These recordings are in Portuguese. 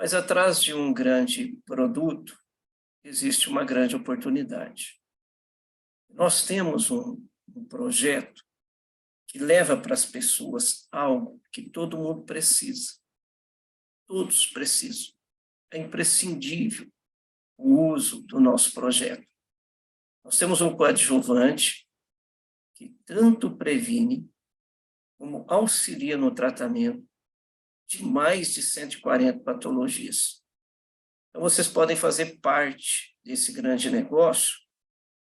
Mas atrás de um grande produto, existe uma grande oportunidade. Nós temos um projeto que leva para as pessoas algo que todo mundo precisa. Todos precisam. É imprescindível o uso do nosso projeto. Nós temos um coadjuvante que tanto previne como auxilia no tratamento de mais de 140 patologias. Então, vocês podem fazer parte desse grande negócio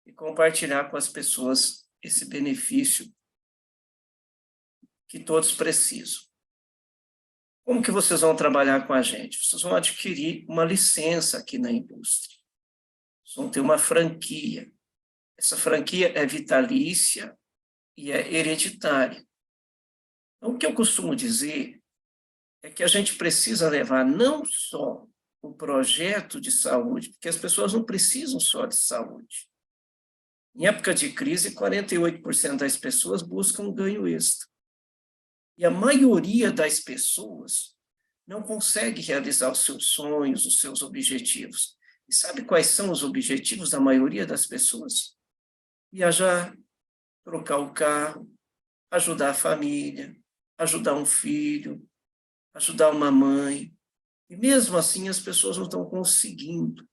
e compartilhar com as pessoas esse benefício que todos precisam. Como que vocês vão trabalhar com a gente? Vocês vão adquirir uma licença aqui na indústria. Vocês vão ter uma franquia. Essa franquia é vitalícia e é hereditária. Então, o que eu costumo dizer é que a gente precisa levar não só o projeto de saúde, porque as pessoas não precisam só de saúde. Em época de crise, 48% das pessoas buscam ganho extra. E a maioria das pessoas não consegue realizar os seus sonhos, os seus objetivos. E sabe quais são os objetivos da maioria das pessoas? Viajar, trocar o carro, ajudar a família, ajudar um filho, ajudar uma mãe. E mesmo assim as pessoas não estão conseguindo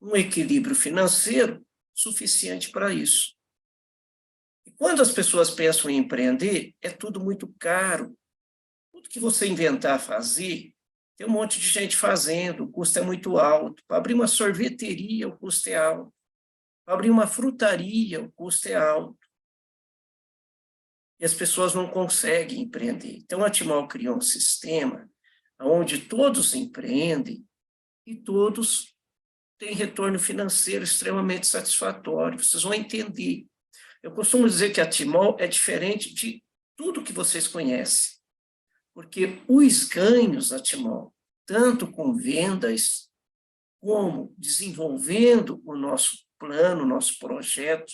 um equilíbrio financeiro suficiente para isso. E quando as pessoas pensam em empreender, é tudo muito caro. Tudo que você inventar fazer, tem um monte de gente fazendo, o custo é muito alto. Para abrir uma sorveteria, o custo é alto. Para abrir uma frutaria, o custo é alto. E as pessoas não conseguem empreender. Então, a Timol criou um sistema onde todos empreendem e todos têm retorno financeiro extremamente satisfatório. Vocês vão entender. Eu costumo dizer que a Timol é diferente de tudo que vocês conhecem, porque os ganhos da Timol, tanto com vendas, como desenvolvendo o nosso plano, nosso projeto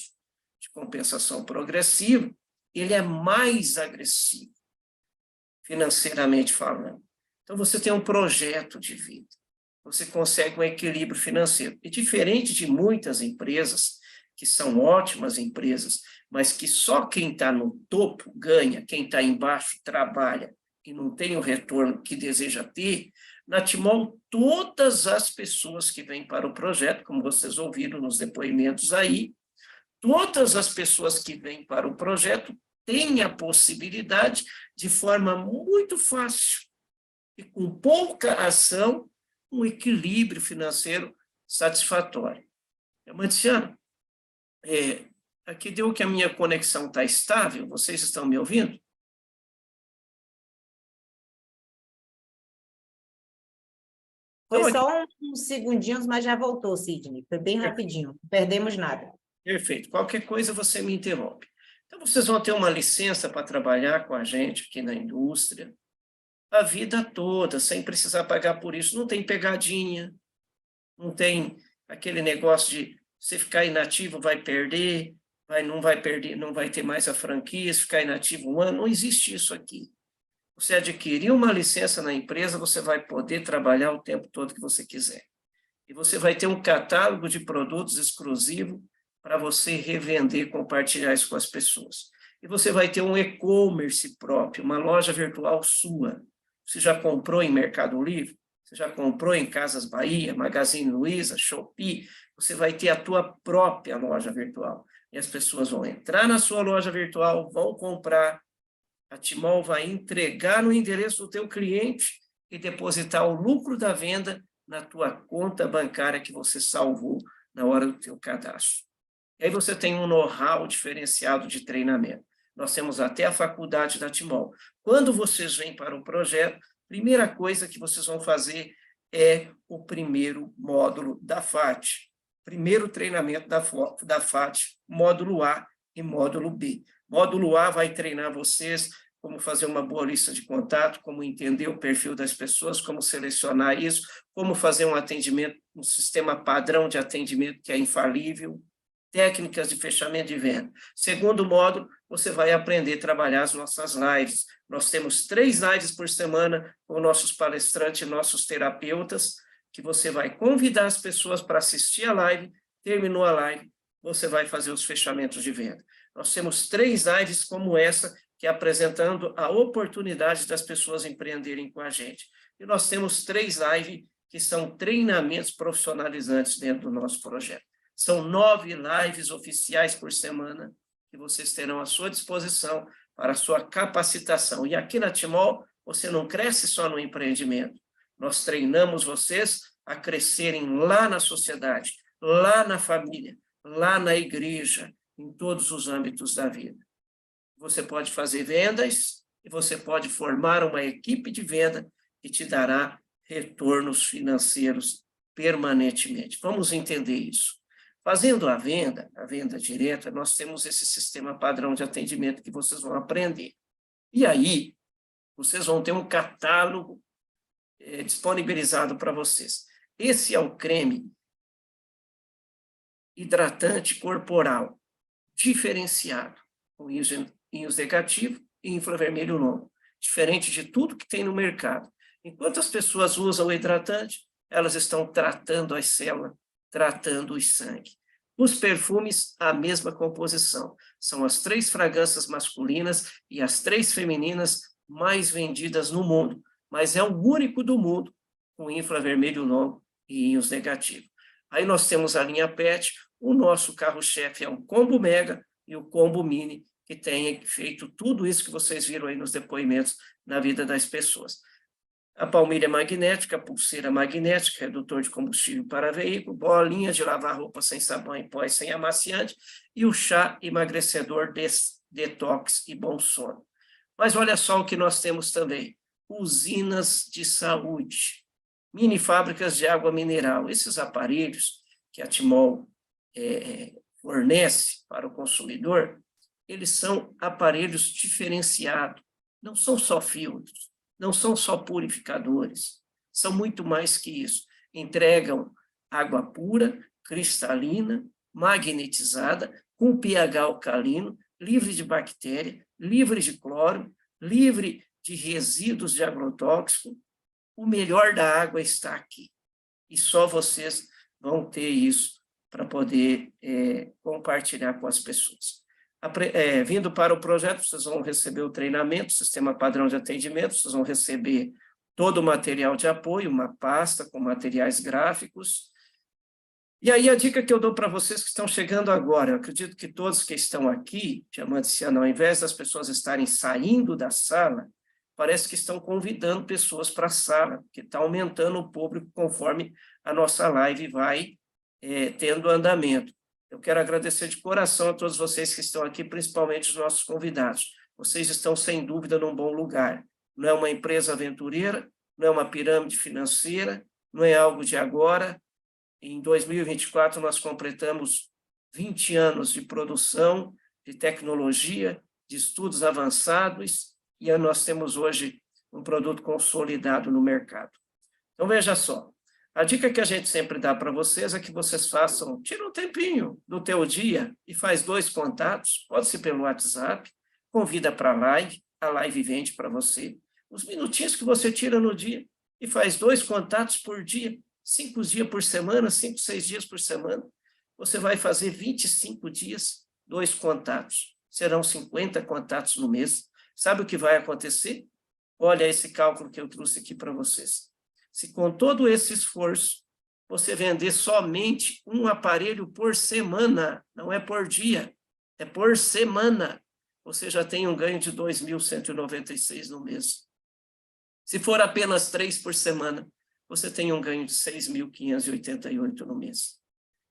de compensação progressiva, ele é mais agressivo, financeiramente falando. Então, você tem um projeto de vida, você consegue um equilíbrio financeiro. E diferente de muitas empresas, que são ótimas empresas, mas que só quem está no topo ganha, quem está embaixo trabalha e não tem o retorno que deseja ter, na Timol, todas as pessoas que vêm para o projeto, como vocês ouviram nos depoimentos aí, todas as pessoas que vêm para o projeto têm a possibilidade, de forma muito fácil e com pouca ação, um equilíbrio financeiro satisfatório. Marciano, aqui deu que a minha conexão está estável, vocês estão me ouvindo? Foi só uns segundinhos, mas já voltou, Sidney. Foi bem rapidinho, não perdemos nada. Perfeito. Qualquer coisa você me interrompe. Então, vocês vão ter uma licença para trabalhar com a gente aqui na indústria a vida toda, sem precisar pagar por isso. Não tem pegadinha, não tem aquele negócio de você ficar inativo, vai perder, não vai perder, não vai ter mais a franquia, se ficar inativo um ano. Não existe isso aqui. Você adquirir uma licença na empresa, você vai poder trabalhar o tempo todo que você quiser. E você vai ter um catálogo de produtos exclusivo para você revender, compartilhar isso com as pessoas. E você vai ter um e-commerce próprio, uma loja virtual sua. Você já comprou em Mercado Livre? Você já comprou em Casas Bahia, Magazine Luiza, Shopee? Você vai ter a tua própria loja virtual. E as pessoas vão entrar na sua loja virtual, vão comprar. A Timol vai entregar no endereço do teu cliente e depositar o lucro da venda na tua conta bancária que você salvou na hora do teu cadastro. E aí você tem um know-how diferenciado de treinamento. Nós temos até a faculdade da Timol. Quando vocês vêm para o projeto, a primeira coisa que vocês vão fazer é o primeiro módulo da FAT. Primeiro treinamento da FAT, módulo A e módulo B. Módulo A vai treinar vocês como fazer uma boa lista de contato, como entender o perfil das pessoas, como selecionar isso, como fazer um atendimento, um sistema padrão de atendimento que é infalível, técnicas de fechamento de venda. Segundo módulo, você vai aprender a trabalhar as nossas lives. Nós temos 3 lives por semana com nossos palestrantes, nossos terapeutas, que você vai convidar as pessoas para assistir a live, terminou a live, você vai fazer os fechamentos de venda. Nós temos 3 lives como essa, que é apresentando a oportunidade das pessoas empreenderem com a gente. E nós temos 3 lives que são treinamentos profissionalizantes dentro do nosso projeto. São 9 lives oficiais por semana que vocês terão à sua disposição para a sua capacitação. E aqui na Timol, você não cresce só no empreendimento. Nós treinamos vocês a crescerem lá na sociedade, lá na família, lá na igreja, em todos os âmbitos da vida. Você pode fazer vendas e você pode formar uma equipe de venda que te dará retornos financeiros permanentemente. Vamos entender isso. Fazendo a venda direta, nós temos esse sistema padrão de atendimento que vocês vão aprender. E aí, vocês vão ter um catálogo disponibilizado para vocês. Esse é o creme hidratante corporal diferenciado, com íons negativo e infravermelho longo, diferente de tudo que tem no mercado. Enquanto as pessoas usam o hidratante, elas estão tratando as células, tratando o sangue. Os perfumes, a mesma composição. São as 3 fragrâncias masculinas e as 3 femininas mais vendidas no mundo, mas é o único do mundo com infravermelho longo e íons negativo. Aí nós temos a linha PET, o nosso carro-chefe é o Combo Mega e o Combo Mini, que tem feito tudo isso que vocês viram aí nos depoimentos na vida das pessoas. A palmilha magnética, a pulseira magnética, redutor de combustível para veículo, bolinha de lavar roupa sem sabão e pó e sem amaciante, e o chá emagrecedor detox e bom sono. Mas olha só o que nós temos também, usinas de saúde, mini fábricas de água mineral. Esses aparelhos que a Timol fornece para o consumidor, eles são aparelhos diferenciados, não são só filtros, não são só purificadores, são muito mais que isso. Entregam água pura, cristalina, magnetizada, com pH alcalino, livre de bactéria, livre de cloro, livre de resíduos de agrotóxico. O melhor da água está aqui. E só vocês vão ter isso para poder compartilhar com as pessoas. Vindo para o projeto, vocês vão receber o treinamento, sistema padrão de atendimento, vocês vão receber todo o material de apoio, uma pasta com materiais gráficos. E aí a dica que eu dou para vocês que estão chegando agora, eu acredito que todos que estão aqui, Diamante Ciano, ao invés das pessoas estarem saindo da sala, parece que estão convidando pessoas para a sala, que está aumentando o público conforme a nossa live vai tendo andamento. Eu quero agradecer de coração a todos vocês que estão aqui, principalmente os nossos convidados. Vocês estão, sem dúvida, num bom lugar. Não é uma empresa aventureira, não é uma pirâmide financeira, não é algo de agora. Em 2024, nós completamos 20 anos de produção, de tecnologia, de estudos avançados, e nós temos hoje um produto consolidado no mercado. Então, veja só. A dica que a gente sempre dá para vocês é que vocês façam, tira um tempinho do teu dia e faz 2 contatos, pode ser pelo WhatsApp, convida para a live vende para você. Os minutinhos que você tira no dia e faz 2 contatos por dia, 5 dias por semana, 5, 6 dias por semana, você vai fazer 25 dias, 2 contatos. Serão 50 contatos no mês. Sabe o que vai acontecer? Olha esse cálculo que eu trouxe aqui para vocês. Se com todo esse esforço, você vender somente um aparelho por semana, não é por dia, é por semana, você já tem um ganho de 2.196 no mês. Se for apenas 3 por semana, você tem um ganho de 6.588 no mês.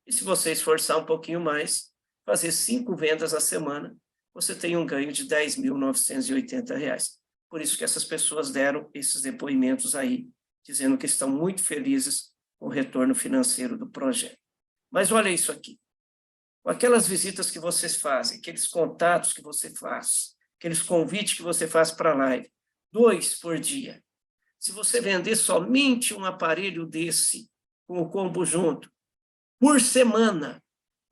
E se você esforçar um pouquinho mais, fazer 5 vendas a semana, você tem um ganho de R$ 10.980. Por isso que essas pessoas deram esses depoimentos aí, dizendo que estão muito felizes com o retorno financeiro do projeto. Mas olha isso aqui. Com aquelas visitas que vocês fazem, aqueles contatos que você faz, aqueles convites que você faz para a live, 2 por dia. Se você vender somente um aparelho desse, com o combo junto, por semana,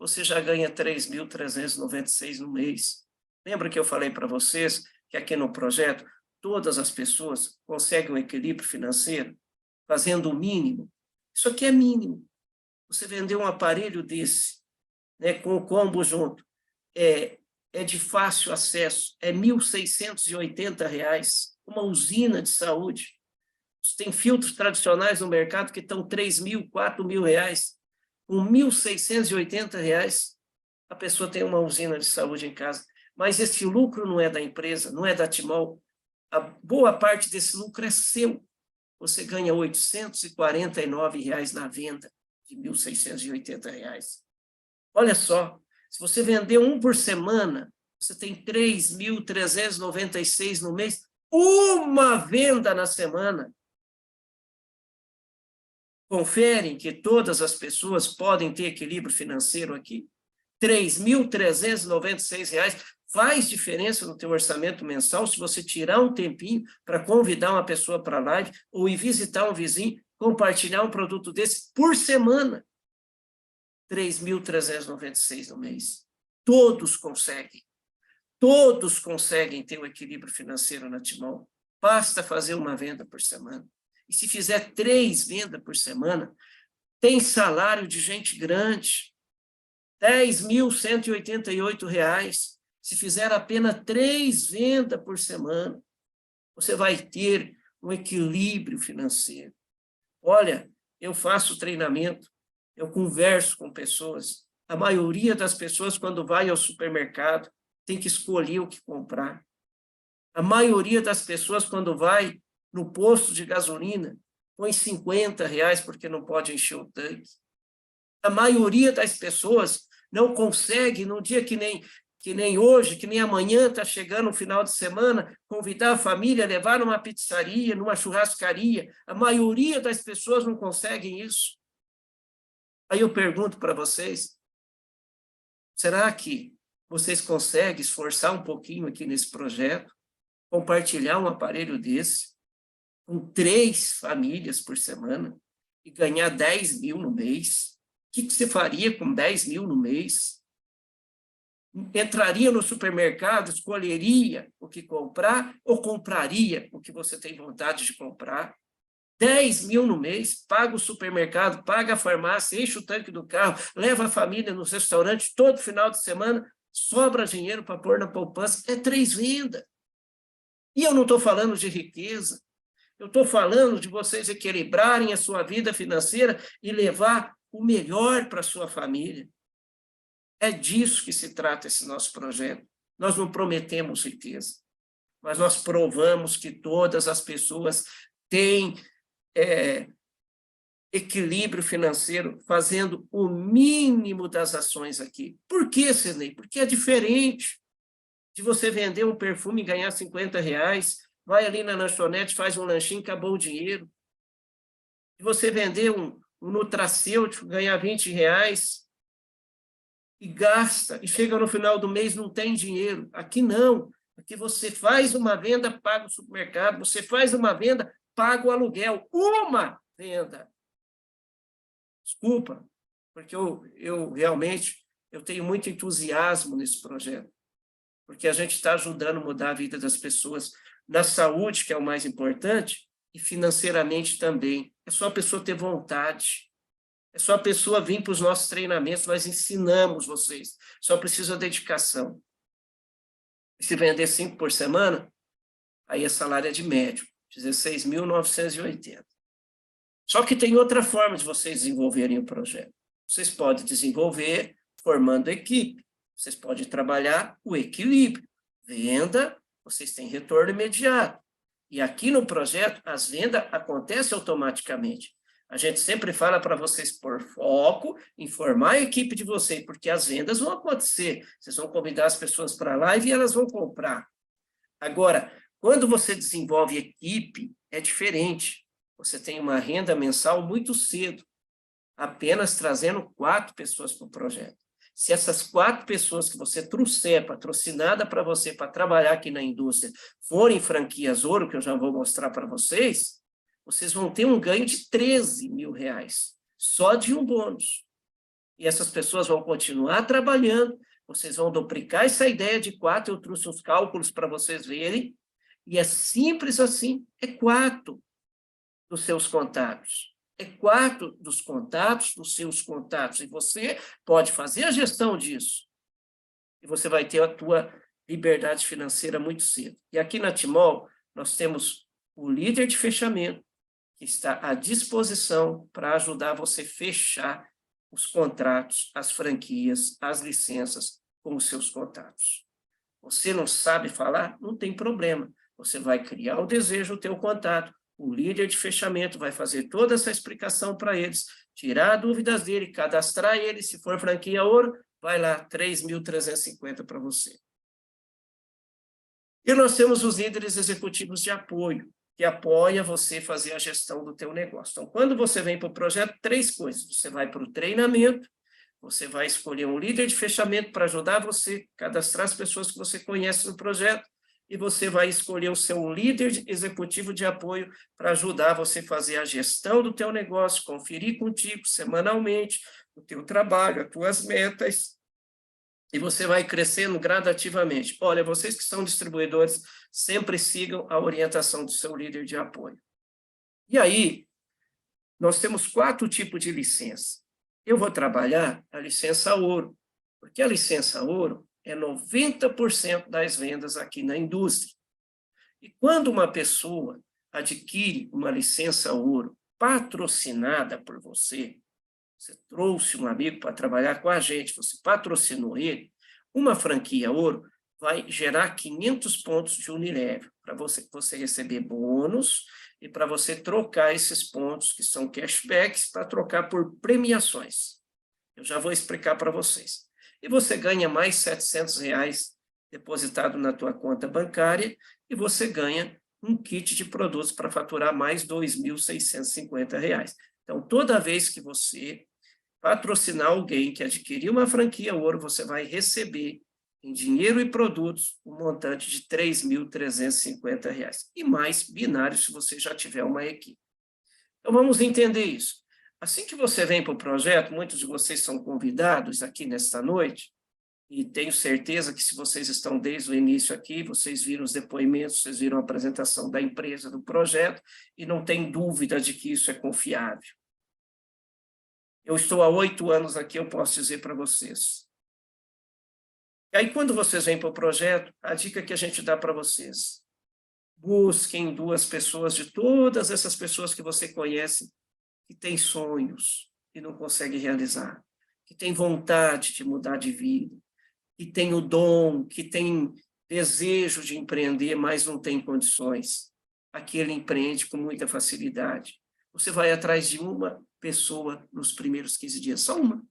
você já ganha 3.396 no mês. Lembra que eu falei para vocês que aqui no projeto todas as pessoas conseguem um equilíbrio financeiro fazendo o mínimo? Isso aqui é mínimo. Você vender um aparelho desse, né, com o combo junto, é de fácil acesso, é R$ 1.680, uma usina de saúde. Tem filtros tradicionais no mercado que estão R$ 3.000, R$ 4.000. Com R$ 1.680, a pessoa tem uma usina de saúde em casa. Mas esse lucro não é da empresa, não é da Timol. A boa parte desse lucro é seu. Você ganha R$ 849 na venda de R$ 1.680. Olha só, se você vender um por semana, você tem 3.396 no mês, uma venda na semana. Conferem que todas as pessoas podem ter equilíbrio financeiro aqui. R$ 3.396 faz diferença no teu orçamento mensal se você tirar um tempinho para convidar uma pessoa para a live ou ir visitar um vizinho, compartilhar um produto desse por semana. R$ 3.396 no mês. Todos conseguem ter o equilíbrio financeiro na Timol. Basta fazer uma venda por semana. E se fizer 3 vendas por semana, tem salário de gente grande, R$ 10.188. Se fizer apenas 3 vendas por semana, você vai ter um equilíbrio financeiro. Olha, eu faço treinamento, eu converso com pessoas. A maioria das pessoas, quando vai ao supermercado, tem que escolher o que comprar. A maioria das pessoas, quando vai no posto de gasolina, põe R$ 50 porque não pode encher o tanque. A maioria das pessoas não consegue, num dia que nem hoje, que nem amanhã, está chegando o final de semana, convidar a família, levar numa pizzaria, numa churrascaria. A maioria das pessoas não conseguem isso. Aí eu pergunto para vocês, será que vocês conseguem esforçar um pouquinho aqui nesse projeto, compartilhar um aparelho desse, com 3 famílias por semana, e ganhar 10 mil no mês? O que você faria com 10 mil no mês? Entraria no supermercado, escolheria o que comprar ou compraria o que você tem vontade de comprar? 10 mil no mês, paga o supermercado, paga a farmácia, enche o tanque do carro, leva a família nos restaurantes todo final de semana, sobra dinheiro para pôr na poupança, é 3 vendas. E eu não estou falando de riqueza, eu estou falando de vocês equilibrarem a sua vida financeira e levar o melhor para a sua família. É disso que se trata esse nosso projeto. Nós não prometemos riqueza, mas nós provamos que todas as pessoas têm equilíbrio financeiro fazendo o mínimo das ações aqui. Por quê, Sidney? Porque é diferente de você vender um perfume e ganhar R$ 50, vai ali na lanchonete, faz um lanchinho, acabou o dinheiro. De você vender um nutracêutico, ganhar R$ 20 e gasta, e chega no final do mês não tem dinheiro. Aqui não. Aqui você faz uma venda, paga o supermercado, você faz uma venda, paga o aluguel. Uma venda. Desculpa, porque eu realmente tenho muito entusiasmo nesse projeto, porque a gente está ajudando a mudar a vida das pessoas na saúde, que é o mais importante, e financeiramente também. É só a pessoa ter vontade. É só a pessoa vir para os nossos treinamentos, nós ensinamos vocês. Só precisa dedicação. E se vender 5 por semana, aí a salário é de médio, 16.980. Só que tem outra forma de vocês desenvolverem o projeto. Vocês podem desenvolver formando equipe. Vocês podem trabalhar o equilíbrio. Venda, vocês têm retorno imediato. E aqui no projeto, as vendas acontecem automaticamente. A gente sempre fala para vocês pôr foco em formar a equipe de vocês, porque as vendas vão acontecer. Vocês vão convidar as pessoas para a live e elas vão comprar. Agora, quando você desenvolve equipe, é diferente. Você tem uma renda mensal muito cedo, apenas trazendo 4 pessoas para o projeto. Se essas 4 pessoas que você trouxer, patrocinada para você, para trabalhar aqui na indústria, forem franquias ouro, que eu já vou mostrar para vocês, vocês vão ter um ganho de R$ 13 mil, só de um bônus. E essas pessoas vão continuar trabalhando, vocês vão duplicar essa ideia de 4, eu trouxe uns cálculos para vocês verem, e é simples assim, é 4 dos seus contatos. É 4 dos contatos dos seus contatos, e você pode fazer a gestão disso. E você vai ter a tua liberdade financeira muito cedo. E aqui na Timol, nós temos o líder de fechamento, que está à disposição para ajudar você a fechar os contratos, as franquias, as licenças com os seus contatos. Você não sabe falar? Não tem problema. Você vai criar o desejo, o teu contato, o líder de fechamento vai fazer toda essa explicação para eles, tirar dúvidas dele, cadastrar ele, se for franquia ouro, vai lá, 3.350 para você. E nós temos os líderes executivos de apoio, que apoia você a fazer a gestão do teu negócio. Então, quando você vem para o projeto, 3 coisas. Você vai para o treinamento, você vai escolher um líder de fechamento para ajudar você a cadastrar as pessoas que você conhece no projeto, e você vai escolher o seu líder executivo de apoio para ajudar você a fazer a gestão do teu negócio, conferir contigo semanalmente o teu trabalho, as tuas metas, e você vai crescendo gradativamente. Olha, vocês que são distribuidores, sempre sigam a orientação do seu líder de apoio. E aí, nós temos 4 tipos de licença. Eu vou trabalhar a licença ouro, porque a licença ouro é 90% das vendas aqui na indústria. E quando uma pessoa adquire uma licença ouro patrocinada por você, você trouxe um amigo para trabalhar com a gente, você patrocinou ele, uma franquia ouro vai gerar 500 pontos de Unilever, para você receber bônus e para você trocar esses pontos, que são cashbacks, para trocar por premiações. Eu já vou explicar para vocês. E você ganha mais R$700 depositado na tua conta bancária e você ganha um kit de produtos para faturar mais R$2.650. Então, toda vez que você patrocinar alguém que adquiriu uma franquia ouro, você vai receber em dinheiro e produtos um montante de R$3.350. E mais binário se você já tiver uma equipe. Então, vamos entender isso. Assim que você vem para o projeto, muitos de vocês são convidados aqui nesta noite, e tenho certeza que se vocês estão desde o início aqui, vocês viram os depoimentos, vocês viram a apresentação da empresa, do projeto, e não tem dúvida de que isso é confiável. Eu estou há 8 anos aqui, eu posso dizer para vocês. E aí, quando vocês vêm para o projeto, a dica que a gente dá para vocês, busquem 2 pessoas de todas essas pessoas que você conhece, que têm sonhos e não conseguem realizar, que têm vontade de mudar de vida, que têm o dom, que têm desejo de empreender, mas não tem condições. Aqui ele empreende com muita facilidade. Você vai atrás de uma pessoa nos primeiros 15 dias, só uma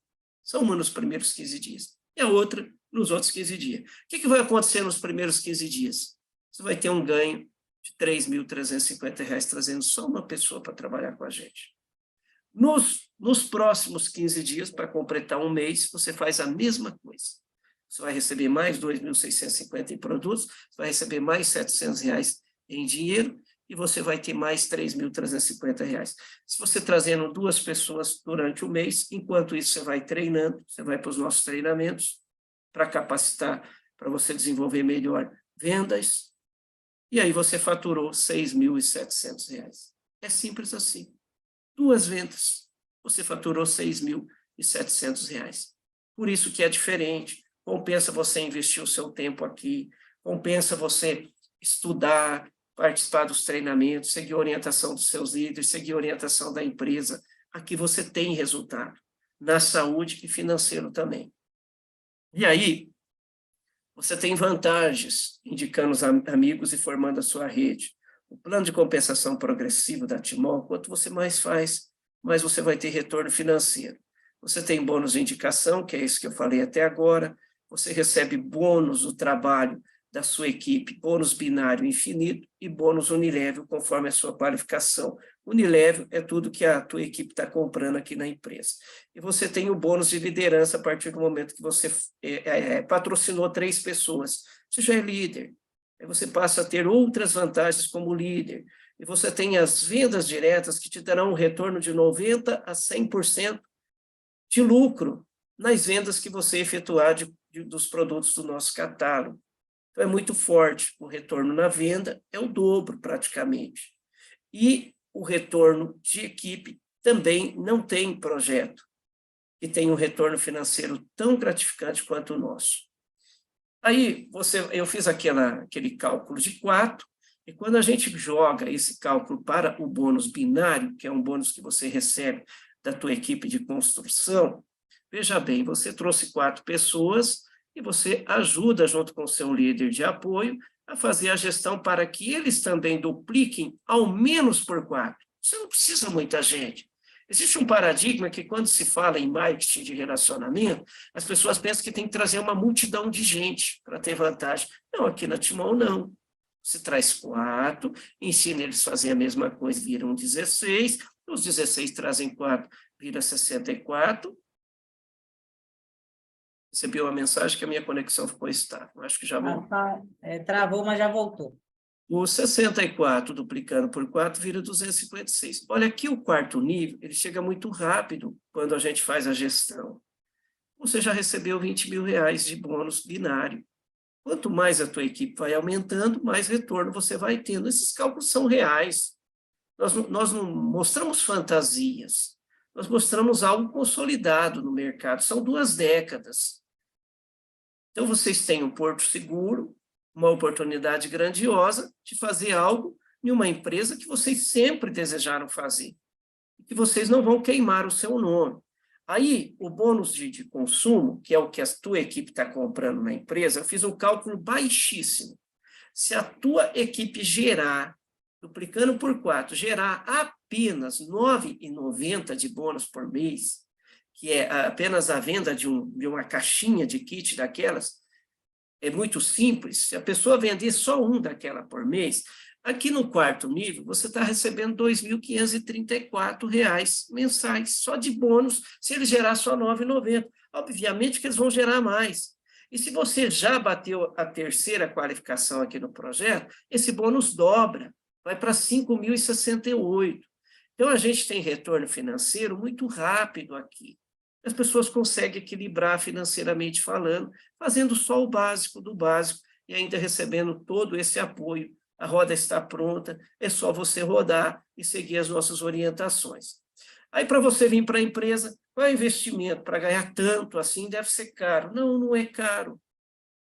nos primeiros 15 dias, e a outra nos outros 15 dias. O que vai acontecer nos primeiros 15 dias? Você vai ter um ganho de R$3.350 trazendo só uma pessoa para trabalhar com a gente. Nos próximos 15 dias, para completar um mês, você faz a mesma coisa. Você vai receber mais R$2.650 em produtos, você vai receber mais R$700 em dinheiro, e você vai ter mais R$3.350. Se você trazendo 2 pessoas durante o mês, enquanto isso você vai treinando, você vai para os nossos treinamentos, para capacitar, para você desenvolver melhor vendas, e aí você faturou R$6.700. É simples assim. 2 vendas, você faturou R$6.700. Por isso que é diferente. Compensa você investir o seu tempo aqui, compensa você estudar, participar dos treinamentos, seguir a orientação dos seus líderes, seguir a orientação da empresa. Aqui você tem resultado, na saúde e financeiro também. E aí, você tem vantagens, indicando os amigos e formando a sua rede. O plano de compensação progressivo da Timol, quanto você mais faz, mais você vai ter retorno financeiro. Você tem bônus de indicação, que é isso que eu falei até agora, você recebe bônus do trabalho da sua equipe, bônus binário infinito e bônus Unilever, conforme a sua qualificação. Unilever é tudo que a tua equipe está comprando aqui na empresa. E você tem o bônus de liderança a partir do momento que você patrocinou 3 pessoas. Você já é líder. Aí você passa a ter outras vantagens como líder. E você tem as vendas diretas que te darão um retorno de 90% a 100% de lucro nas vendas que você efetuar dos produtos do nosso catálogo. Então, é muito forte. O retorno na venda é o dobro, praticamente. E o retorno de equipe também não tem projeto que tem um retorno financeiro tão gratificante quanto o nosso. Aí, eu fiz aquele cálculo de 4, e quando a gente joga esse cálculo para o bônus binário, que é um bônus que você recebe da tua equipe de construção, veja bem, você trouxe 4 pessoas e você ajuda, junto com o seu líder de apoio, a fazer a gestão para que eles também dupliquem ao menos por 4. Você não precisa muita gente. Existe um paradigma que, quando se fala em marketing de relacionamento, as pessoas pensam que tem que trazer uma multidão de gente para ter vantagem. Não, aqui na Timol, não. Você traz 4, ensina eles a fazer a mesma coisa, viram 16, os 16 trazem 4, vira 64. Recebi uma mensagem que a minha conexão ficou estável. Acho que já voltou. Travou, mas já voltou. O 64 duplicando por 4 vira 256. Olha, aqui o quarto nível, ele chega muito rápido quando a gente faz a gestão. Você já recebeu 20 mil reais de bônus binário. Quanto mais a tua equipe vai aumentando, mais retorno você vai tendo. Esses cálculos são reais. Nós não mostramos fantasias. Nós mostramos algo consolidado no mercado. São 2 décadas. Então, vocês têm um porto seguro, uma oportunidade grandiosa de fazer algo em uma empresa que vocês sempre desejaram fazer, e que vocês não vão queimar o seu nome. Aí, o bônus de consumo, que é o que a tua equipe está comprando na empresa, eu fiz um cálculo baixíssimo. Se a tua equipe gerar, duplicando por 4, gerar apenas R$ 9,90 de bônus por mês, que é apenas a venda de uma caixinha de kit daquelas, é muito simples. Se a pessoa vender só um daquela por mês, aqui no quarto nível, você está recebendo R$ 2.534 mensais, só de bônus, se ele gerar só R$ 9,90. Obviamente que eles vão gerar mais. E se você já bateu a 3ª qualificação aqui no projeto, esse bônus dobra, vai para R$ 5.068. Então, a gente tem retorno financeiro muito rápido aqui. As pessoas conseguem equilibrar financeiramente falando, fazendo só o básico do básico e ainda recebendo todo esse apoio. A roda está pronta, é só você rodar e seguir as nossas orientações. Aí, para você vir para a empresa, qual é o investimento? Para ganhar tanto assim deve ser caro. Não, não é caro.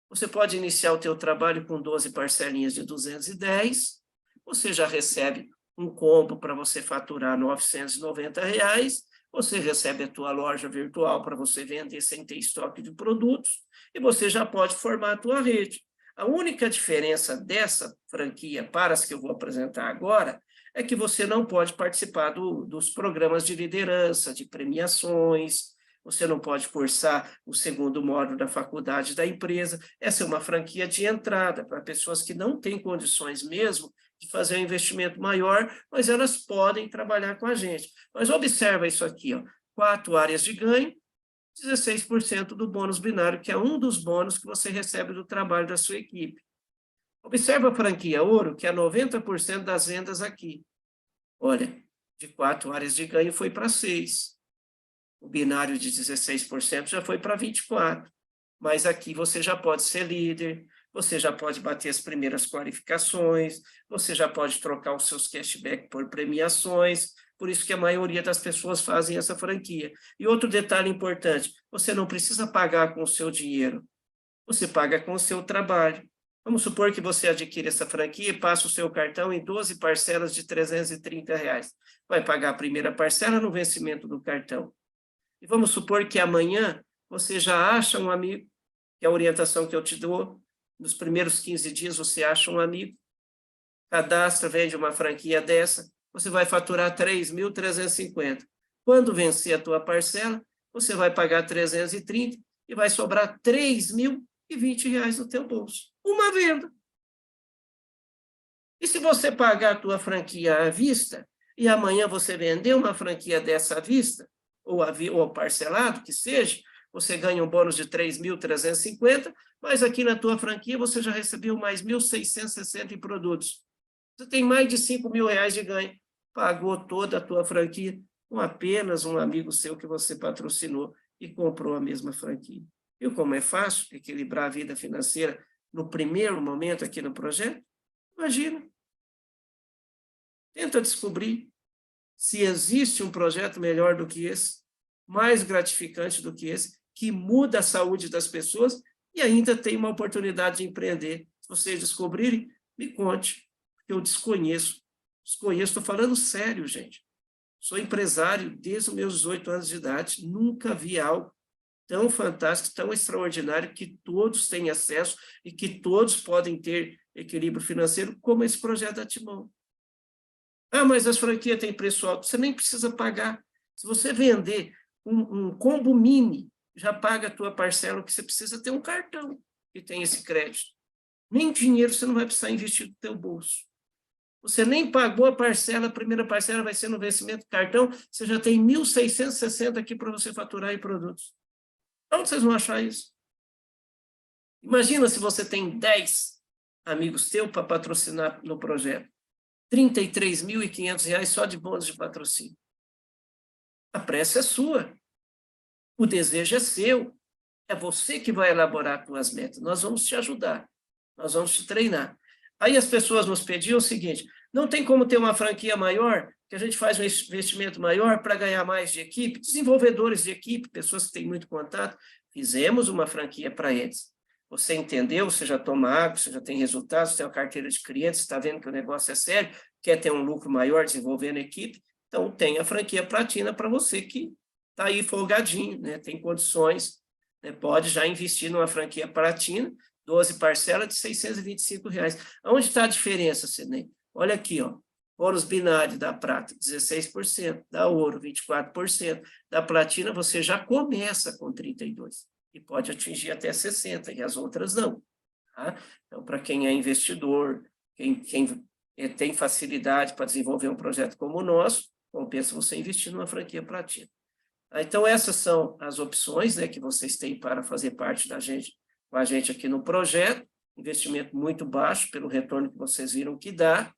Você pode iniciar o teu trabalho com 12 parcelinhas de 210, você já recebe um combo para você faturar R$ 990, você recebe a tua loja virtual para você vender sem ter estoque de produtos, e você já pode formar a tua rede. A única diferença dessa franquia para as que eu vou apresentar agora é que você não pode participar dos programas de liderança, de premiações, você não pode cursar o 2º módulo da faculdade da empresa. Essa é uma franquia de entrada para pessoas que não têm condições mesmo de fazer um investimento maior, mas elas podem trabalhar com a gente. Mas observa isso aqui, ó, 4 áreas de ganho, 16% do bônus binário, que é um dos bônus que você recebe do trabalho da sua equipe. Observa a franquia ouro, que é 90% das vendas aqui. Olha, de 4 áreas de ganho foi para 6. O binário de 16% já foi para 24. Mas aqui você já pode ser líder, você já pode bater as primeiras qualificações, você já pode trocar os seus cashback por premiações, por isso que a maioria das pessoas fazem essa franquia. E outro detalhe importante, você não precisa pagar com o seu dinheiro, você paga com o seu trabalho. Vamos supor que você adquire essa franquia e passa o seu cartão em 12 parcelas de R$ 330. Vai pagar a primeira parcela no vencimento do cartão. E vamos supor que amanhã você já acha um amigo, que é a orientação que eu te dou, nos primeiros 15 dias você acha um amigo, cadastra, vende uma franquia dessa, você vai faturar 3.350. Quando vencer a tua parcela, você vai pagar 330 e vai sobrar 3.020 reais no teu bolso. Uma venda. E se você pagar a tua franquia à vista, e amanhã você vender uma franquia dessa à vista, ou parcelado, que seja, você ganha um bônus de 3.350, mas aqui na tua franquia você já recebeu mais 1.660 em produtos. Você tem mais de 5 mil reais de ganho. Pagou toda a tua franquia com apenas um amigo seu que você patrocinou. e comprou a mesma franquia. Viu como é fácil equilibrar a vida financeira no primeiro momento aqui no projeto? Imagina. Tenta descobrir se existe um projeto melhor do que esse, mais gratificante do que esse, que muda a saúde das pessoas e ainda tem uma oportunidade de empreender. Se vocês descobrirem, me conte, porque eu desconheço. Desconheço, estou falando sério, gente. Sou empresário desde os meus 18 anos de idade, nunca vi algo tão fantástico, tão extraordinário, que todos têm acesso e que todos podem ter equilíbrio financeiro, como esse projeto da Timão. Ah, mas as franquias têm preço alto. Você nem precisa pagar. Se você vender um combo mini, já paga a tua parcela, que você precisa ter um cartão que tem esse crédito. Nem dinheiro você não vai precisar investir no teu bolso. Você nem pagou a parcela, a primeira parcela vai ser no vencimento do cartão, você já tem 1.660 aqui para você faturar em produtos. Onde vocês vão achar isso? Imagina se você tem 10 amigos teus para patrocinar no projeto. R$ 33.500 só de bônus de patrocínio. A pressa é sua. O desejo é seu. É você que vai elaborar as tuas metas. Nós vamos te ajudar. Nós vamos te treinar. Aí as pessoas nos pediam o seguinte: não tem como ter uma franquia maior, que a gente faz um investimento maior para ganhar mais de equipe? Desenvolvedores de equipe, pessoas que têm muito contato, fizemos uma franquia para eles. Você entendeu, você já toma água, você já tem resultados, você tem uma carteira de clientes, está vendo que o negócio é sério, quer ter um lucro maior desenvolvendo equipe, então tem a franquia Platina para você que está aí folgadinho, né? Tem condições, né? Pode já investir numa franquia Platina, 12 parcelas de R$ 625. Onde está a diferença, Sidney? Olha aqui, ó. Ouros binários da prata, 16%, da ouro, 24%, da platina você já começa com 32%, e pode atingir até 60%, e as outras não. Tá? Então, para quem é investidor, quem tem facilidade para desenvolver um projeto como o nosso, compensa você investir numa franquia platina. Então, essas são as opções, né, que vocês têm para fazer parte com a gente aqui no projeto, investimento muito baixo pelo retorno que vocês viram que dá,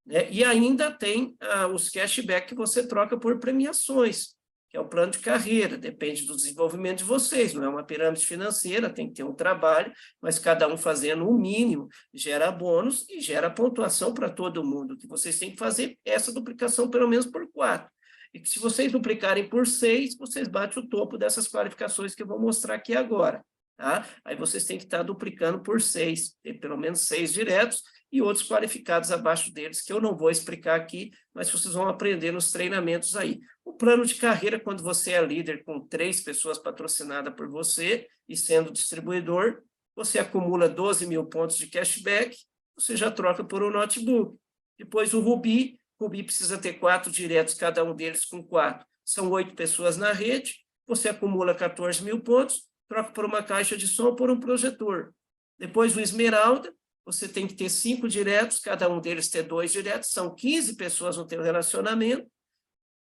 né? E ainda tem os cashback que você troca por premiações, que é o plano de carreira, depende do desenvolvimento de vocês, não é uma pirâmide financeira, tem que ter um trabalho, mas cada um fazendo o mínimo gera bônus e gera pontuação para todo mundo, que vocês têm que fazer essa duplicação pelo menos por 4. E que se vocês duplicarem por 6, vocês batem o topo dessas qualificações que eu vou mostrar aqui agora. Tá? Aí vocês têm que estar duplicando por 6, ter pelo menos 6 diretos e outros qualificados abaixo deles, que eu não vou explicar aqui, mas vocês vão aprender nos treinamentos aí. O plano de carreira, quando você é líder com 3 pessoas patrocinadas por você e sendo distribuidor, você acumula 12.000 pontos de cashback, você já troca por um notebook. Depois o Rubi precisa ter 4 diretos, cada um deles com 4. São 8 pessoas na rede, você acumula 14.000 pontos, troca por uma caixa de som ou por um projetor. Depois o Esmeralda, você tem que ter 5 diretos, cada um deles ter 2 diretos, são 15 pessoas no teu relacionamento,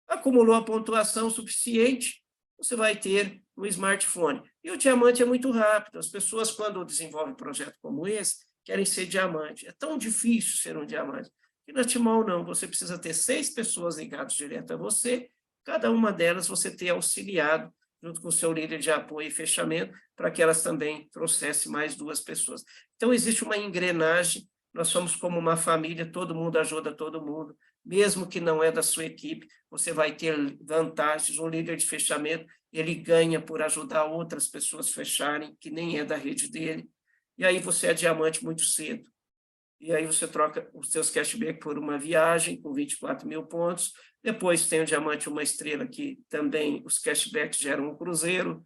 acumulou a pontuação suficiente, você vai ter um smartphone. E o diamante é muito rápido, as pessoas quando desenvolvem um projeto como esse, querem ser diamante, é tão difícil ser um diamante, e na Timão não, você precisa ter 6 pessoas ligadas direto a você, cada uma delas você ter auxiliado junto com o seu líder de apoio e fechamento, para que elas também trouxessem mais 2 pessoas. Então, existe uma engrenagem, nós somos como uma família, todo mundo ajuda todo mundo, mesmo que não é da sua equipe, você vai ter vantagens, um líder de fechamento, ele ganha por ajudar outras pessoas a fecharem, que nem é da rede dele, e aí você é diamante muito cedo. E aí você troca os seus cashback por uma viagem com 24.000 pontos, depois tem o diamante 1 estrela, que também os cashbacks geram um cruzeiro,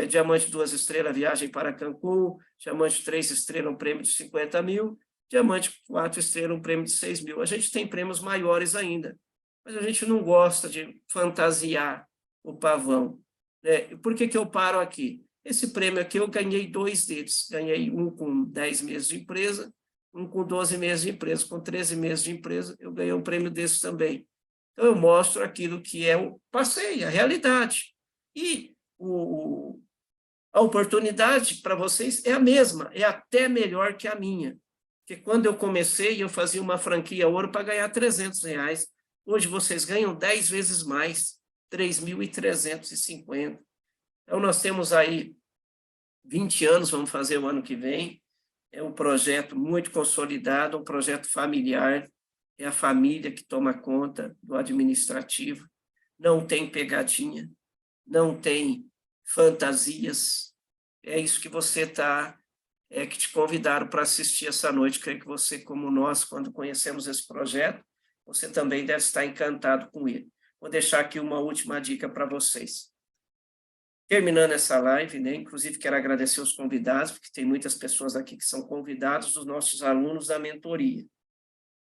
diamante 2 estrelas, viagem para Cancún, diamante 3 estrelas, um prêmio de 50.000, diamante 4 estrelas, um prêmio de 6.000. A gente tem prêmios maiores ainda, mas a gente não gosta de fantasiar o pavão. Né? Por que eu paro aqui? Esse prêmio aqui eu ganhei 2 deles, ganhei um com 10 meses de empresa, um com 12 meses de empresa, com 13 meses de empresa, eu ganhei um prêmio desse também. Então, eu mostro aquilo que é o passeio, a realidade. E a oportunidade para vocês é a mesma, é até melhor que a minha. Porque quando eu comecei, eu fazia uma franquia ouro para ganhar R$300. Hoje vocês ganham 10 vezes mais, 3.350. Então, nós temos aí 20 anos, vamos fazer o ano que vem, é um projeto muito consolidado, um projeto familiar, é a família que toma conta do administrativo, não tem pegadinha, não tem fantasias, é isso que você está, que te convidaram para assistir essa noite. Creio que você, como nós, quando conhecemos esse projeto, você também deve estar encantado com ele. Vou deixar aqui uma última dica para vocês. Terminando essa live, né, inclusive quero agradecer os convidados, porque tem muitas pessoas aqui que são convidados dos nossos alunos da mentoria.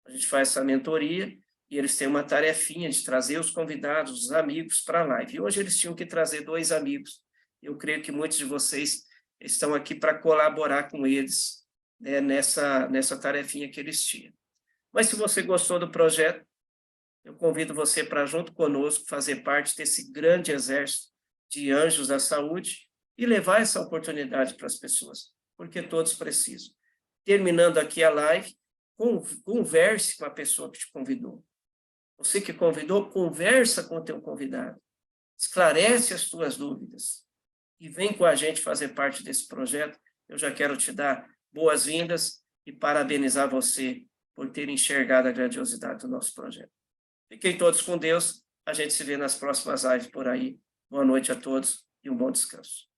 A gente faz essa mentoria e eles têm uma tarefinha de trazer os convidados, os amigos para a live. E hoje eles tinham que trazer 2 amigos. Eu creio que muitos de vocês estão aqui para colaborar com eles, né, nessa tarefinha que eles tinham. Mas se você gostou do projeto, eu convido você para, junto conosco, fazer parte desse grande exército de anjos da saúde e levar essa oportunidade para as pessoas, porque todos precisam. Terminando aqui a live, converse com a pessoa que te convidou. Você que convidou, conversa com o teu convidado, esclarece as tuas dúvidas e vem com a gente fazer parte desse projeto. Eu já quero te dar boas-vindas e parabenizar você por ter enxergado a grandiosidade do nosso projeto. Fiquem todos com Deus, a gente se vê nas próximas lives por aí. Boa noite a todos e um bom descanso.